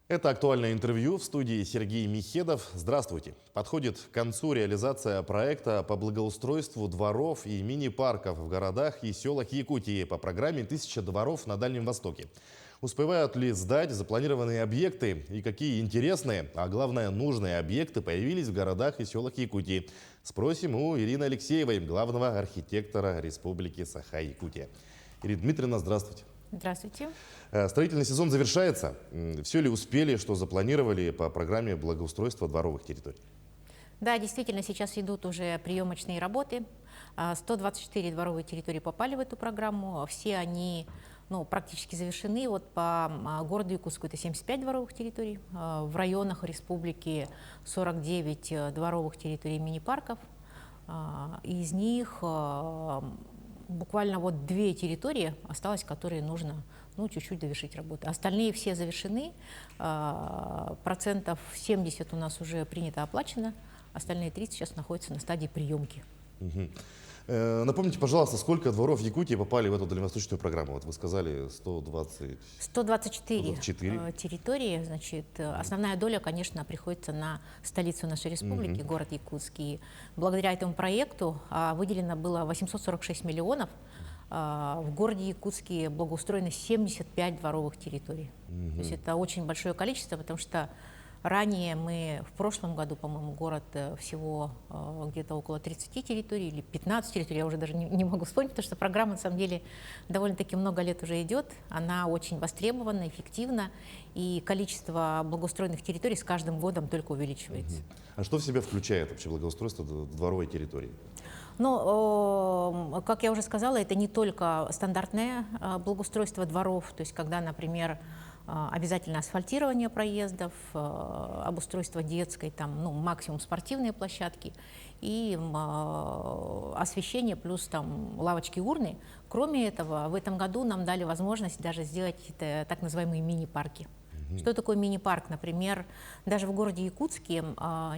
Это актуальное интервью в студии Сергей Михедов. Здравствуйте. Подходит к концу реализация проекта по благоустройству дворов и мини-парков в городах и селах Якутии по программе «1000 дворов на Дальнем Востоке». Успевают ли сдать запланированные объекты и какие интересные, а главное нужные объекты появились в городах и селах Якутии? Спросим у Ирины Алексеевой, главного архитектора Республики Саха-Якутия. Ирина Дмитриевна, здравствуйте. Здравствуйте. Строительный сезон завершается. Все ли успели, что запланировали по программе благоустройства дворовых территорий? Да, действительно, сейчас идут уже приемочные работы. 124 дворовые территории попали в эту программу. Все они практически завершены. Вот по городу Якутску это 75 дворовых территорий. В районах республики 49 дворовых территорий мини-парков. Из них буквально вот 2 территории осталось, которые нужно чуть-чуть довершить работу. Остальные все завершены, процентов 70 у нас уже принято, оплачено, остальные 30 сейчас находятся на стадии приемки. Напомните, пожалуйста, сколько дворов Якутии попали в эту дальневосточную программу? Вот вы сказали 124 территории. Значит, основная доля, конечно, приходится на столицу нашей республики, город Якутский. Благодаря этому проекту выделено было 846 миллионов. В городе Якутске благоустроено 75 дворовых территорий. То есть это очень большое количество, потому что ранее мы в прошлом году, по-моему, город всего где-то около 30 территорий или 15 территорий, я уже даже не могу вспомнить, потому что программа, на самом деле, довольно-таки много лет уже идет. Она очень востребована, эффективна, и количество благоустроенных территорий с каждым годом только увеличивается. А что в себя включает вообще благоустройство дворовой территории? Ну, как я уже сказала, это не только стандартное благоустройство дворов, то есть когда, например, обязательно асфальтирование проездов, обустройство детской, там, максимум спортивные площадки и освещение плюс там лавочки, урны. Кроме этого, в этом году нам дали возможность даже сделать так называемые мини-парки. Что такое мини-парк? Например, даже в городе Якутске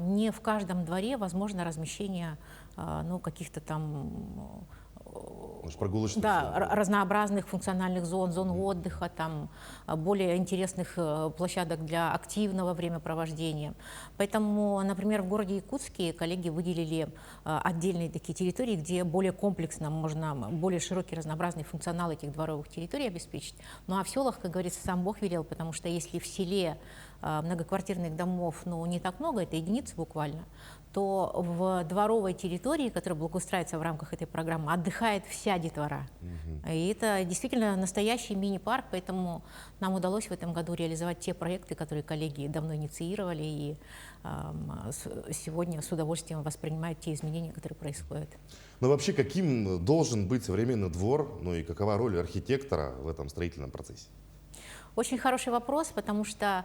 не в каждом дворе возможно размещение каких-то там прогулочных разнообразных функциональных зон, зон отдыха, там, более интересных площадок для активного времяпровождения. Поэтому, например, в городе Якутске коллеги выделили отдельные такие территории, где более комплексно можно более широкий разнообразный функционал этих дворовых территорий обеспечить. Ну а в селах, как говорится, сам Бог велел, потому что если в селе многоквартирных домов не так много, это единицы буквально, то в дворовой территории, которая благоустраивается в рамках этой программы, отдыхает вся детвора. И это действительно настоящий мини-парк, поэтому нам удалось в этом году реализовать те проекты, которые коллеги давно инициировали, и сегодня с удовольствием воспринимают те изменения, которые происходят. Но вообще, каким должен быть современный двор, и какова роль архитектора в этом строительном процессе? Очень хороший вопрос, потому что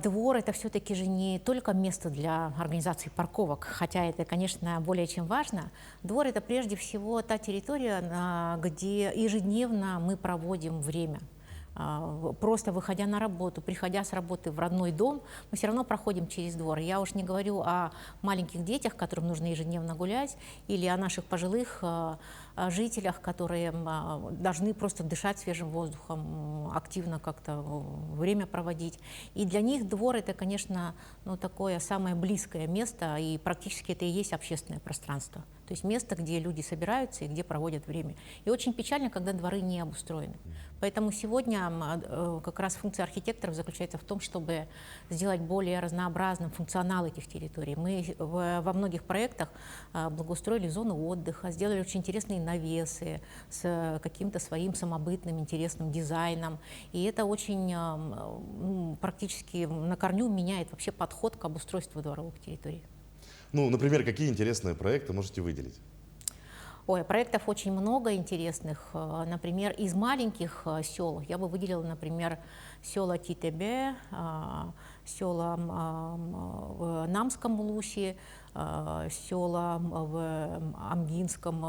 двор – это все-таки же не только место для организации парковок, хотя это, конечно, более чем важно. Двор – это прежде всего та территория, где ежедневно мы проводим время. Просто выходя на работу, приходя с работы в родной дом, мы все равно проходим через двор. Я уж не говорю о маленьких детях, которым нужно ежедневно гулять, или о наших пожилых жителях, которые должны просто дышать свежим воздухом, активно как-то время проводить. И для них двор – это, конечно, такое самое близкое место, и практически это и есть общественное пространство. То есть место, где люди собираются и где проводят время. И очень печально, когда дворы не обустроены. Поэтому сегодня как раз функция архитекторов заключается в том, чтобы сделать более разнообразным функционал этих территорий. Мы во многих проектах благоустроили зону отдыха, сделали очень интересные навесы с каким-то своим самобытным, интересным дизайном. И это очень практически на корню меняет вообще подход к обустройству дворовых территорий. Например, какие интересные проекты можете выделить? Ой, проектов очень много интересных. Например, из маленьких сел я бы выделила, например, села Титебе, села в Намском Улусе, села в Амгинском,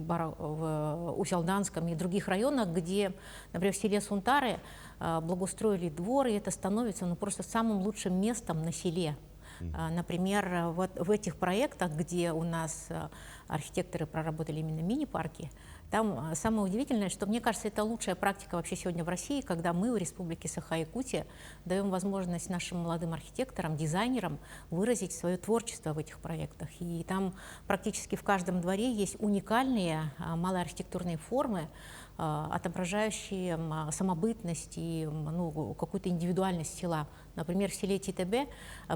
в Усялданском и других районах, где, например, в селе Сунтары благоустроили двор, и это становится просто самым лучшим местом на селе. Например, вот в этих проектах, где у нас архитекторы проработали именно мини-парки, Там самое удивительное, что, мне кажется, это лучшая практика вообще сегодня в России, когда мы в Республике Саха-Якутия даем возможность нашим молодым архитекторам, дизайнерам выразить свое творчество в этих проектах. И там практически в каждом дворе есть уникальные малые архитектурные формы, отображающие самобытность и какую-то индивидуальность села. Например, в селе Титебе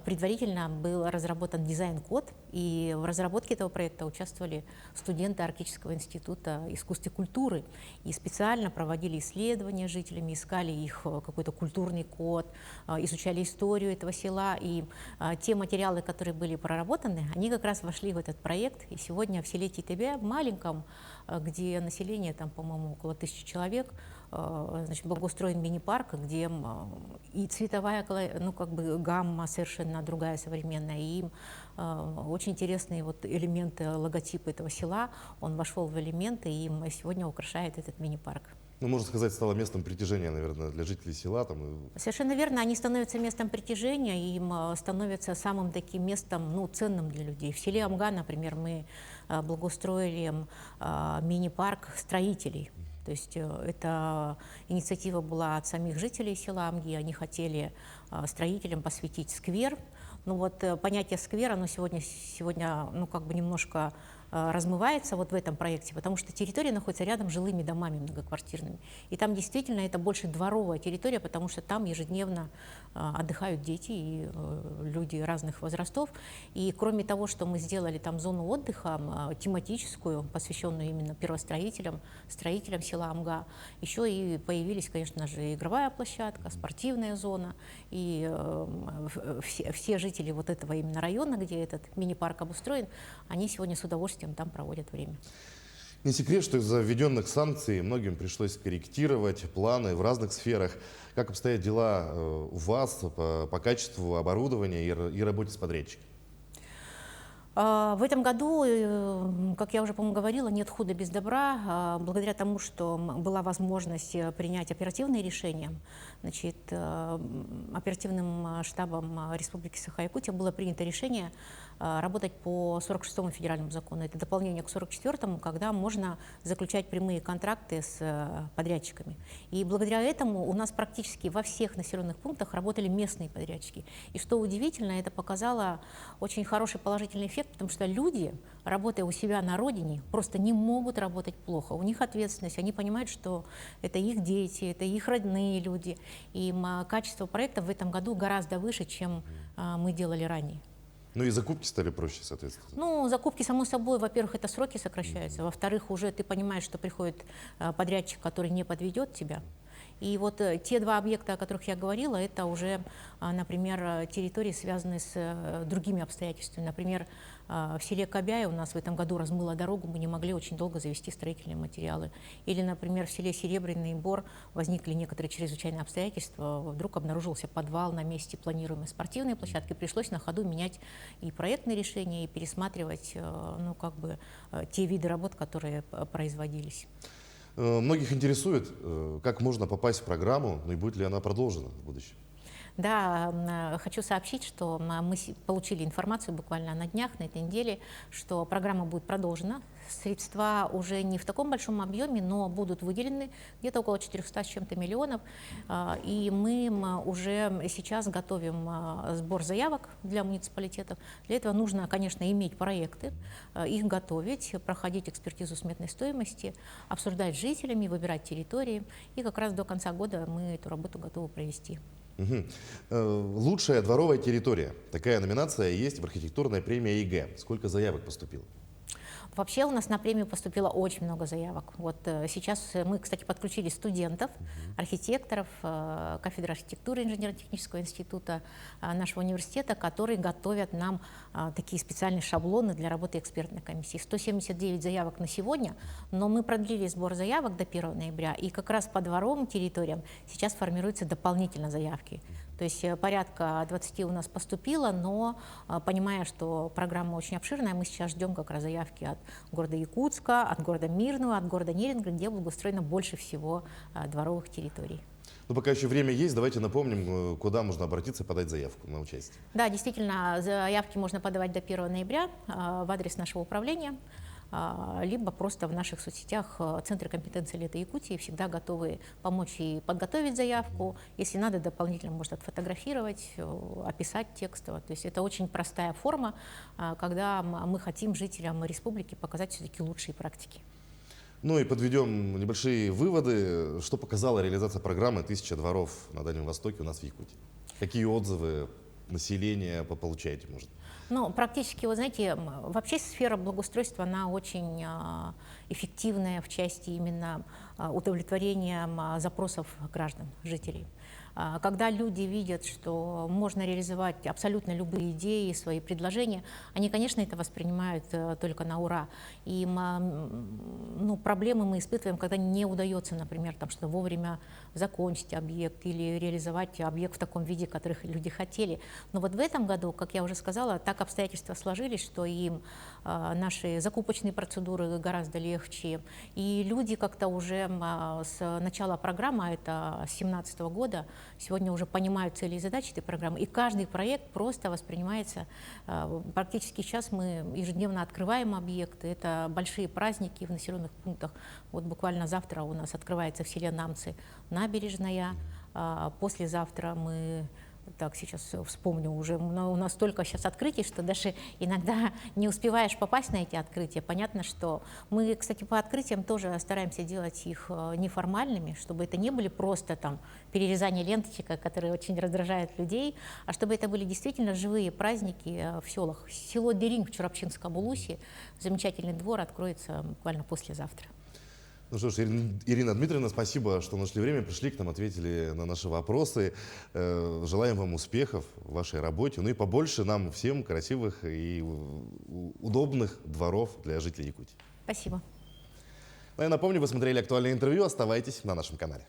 предварительно был разработан дизайн-код, и в разработке этого проекта участвовали студенты Арктического института искусств и культуры, и специально проводили исследования с жителями, искали их какой-то культурный код, изучали историю этого села, и те материалы, которые были проработаны, они как раз вошли в этот проект, и сегодня в селе Титебе, маленьком, где население, там, по-моему, около 1000 человек, значит, благоустроен мини-парк, где и цветовая гамма совершенно другая, современная, и очень интересные вот элементы, логотипа этого села, он вошел в элементы и сегодня украшает этот мини-парк. Ну, можно сказать, стало местом притяжения, наверное, для жителей села. Совершенно верно, они становятся местом притяжения, и им становятся самым таким местом, ценным для людей. В селе Амга, например, мы благоустроили мини-парк строителей. То есть эта инициатива была от самих жителей села Амги, они хотели строителям посвятить сквер. Ну вот понятие сквера, оно сегодня немножко размывается вот в этом проекте, потому что территория находится рядом с жилыми домами многоквартирными. И там действительно это больше дворовая территория, потому что там ежедневно отдыхают дети и люди разных возрастов. И кроме того, что мы сделали там зону отдыха тематическую, посвященную именно первостроителям, строителям села Амга, еще и появились, конечно же, игровая площадка, спортивная зона. И все жители вот этого именно района, где этот мини-парк обустроен, они сегодня с удовольствием там проводят время. Не секрет, что из-за введенных санкций многим пришлось корректировать планы в разных сферах. Как обстоят дела у вас по качеству оборудования и работе с подрядчиками? В этом году, как я уже, по-моему, говорила, нет худа без добра. Благодаря тому, что была возможность принять оперативные решения, значит, оперативным штабом Республики Саха-Якутия было принято решение работать по 46-му федеральному закону. Это дополнение к 44-му, когда можно заключать прямые контракты с подрядчиками. И благодаря этому у нас практически во всех населенных пунктах работали местные подрядчики. И что удивительно, это показало очень хороший положительный эффект, потому что люди, работая у себя на родине, просто не могут работать плохо. У них ответственность, они понимают, что это их дети, это их родные люди. И качество проектов в этом году гораздо выше, чем мы делали ранее. Ну и закупки стали проще, соответственно. Ну, закупки, само собой, во-первых, это сроки сокращаются, во-вторых, уже ты понимаешь, что приходит подрядчик, который не подведет тебя. И вот те два объекта, о которых я говорила, это уже, например, территории, связанные с другими обстоятельствами. Например, в селе Кобяя у нас в этом году размыло дорогу, мы не могли очень долго завести строительные материалы. Или, например, в селе Серебряный Бор возникли некоторые чрезвычайные обстоятельства, вдруг обнаружился подвал на месте планируемой спортивной площадки, пришлось на ходу менять и проектные решения, и пересматривать те виды работ, которые производились. Многих интересует, как можно попасть в программу, ну и будет ли она продолжена в будущем. Да, хочу сообщить, что мы получили информацию буквально на днях, на этой неделе, что программа будет продолжена. Средства уже не в таком большом объеме, но будут выделены где-то около 400 с чем-то миллионов. И мы уже сейчас готовим сбор заявок для муниципалитетов. Для этого нужно, конечно, иметь проекты, их готовить, проходить экспертизу сметной стоимости, обсуждать с жителями, выбирать территории. И как раз до конца года мы эту работу готовы провести. Лучшая дворовая территория. Такая номинация есть в архитектурной премии ЕГЭ. Сколько заявок поступило? Вообще у нас на премию поступило очень много заявок. Вот сейчас мы, кстати, подключили студентов, архитекторов, кафедры архитектуры Инженерно-технического института нашего университета, которые готовят нам такие специальные шаблоны для работы экспертной комиссии. 179 заявок на сегодня, но мы продлили сбор заявок до 1 ноября, и как раз по дворовым территориям сейчас формируются дополнительно заявки. То есть порядка 20 у нас поступило, но понимая, что программа очень обширная, мы сейчас ждем как раз заявки от города Якутска, от города Мирного, от города Неринга, где благоустроено больше всего дворовых территорий. Ну, пока еще время есть, давайте напомним, куда можно обратиться и подать заявку на участие. Да, действительно, заявки можно подавать до 1 ноября в адрес нашего управления. либо просто в наших соцсетях Центры компетенции «Лето Якутии» всегда готовы помочь и подготовить заявку. Если надо, дополнительно может отфотографировать, описать текстово. То есть это очень простая форма, когда мы хотим жителям республики показать все-таки лучшие практики. Ну и подведем небольшие выводы. Что показала реализация программы «1000 дворов» на Дальнем Востоке у нас в Якутии? Какие отзывы населения получаете, может? Ну, практически, вы знаете, вообще сфера благоустройства, она очень эффективная в части именно удовлетворения запросов граждан, жителей. Когда люди видят, что можно реализовать абсолютно любые идеи, свои предложения, они, конечно, это воспринимают только на ура. И ну, проблемы мы испытываем, когда не удается, например, там, что вовремя закончить объект или реализовать объект в таком виде, которых люди хотели. Но вот в этом году, как я уже сказала, так обстоятельства сложились, что им наши закупочные процедуры гораздо легче. И люди как-то уже с начала программы, а это с 2017 года, сегодня уже понимают цели и задачи этой программы, и каждый проект просто воспринимается. Практически сейчас мы ежедневно открываем объекты, это большие праздники в населенных пунктах. Вот буквально завтра у нас открывается в селе Намцы набережная, послезавтра мы... Так, сейчас вспомню уже, у нас столько сейчас открытий, что даже иногда не успеваешь попасть на эти открытия. Понятно, что мы, кстати, по открытиям тоже стараемся делать их неформальными, чтобы это не были просто там перерезание ленточек, которые очень раздражают людей, а чтобы это были действительно живые праздники в селах. Село Деринь в Чурапчинском Улусе, замечательный двор, откроется буквально послезавтра. Ну что ж, Ирина Дмитриевна, спасибо, что нашли время, пришли к нам, ответили на наши вопросы. Желаем вам успехов в вашей работе, ну и побольше нам всем красивых и удобных дворов для жителей Якутии. Спасибо. Ну, я напомню, вы смотрели актуальное интервью, оставайтесь на нашем канале.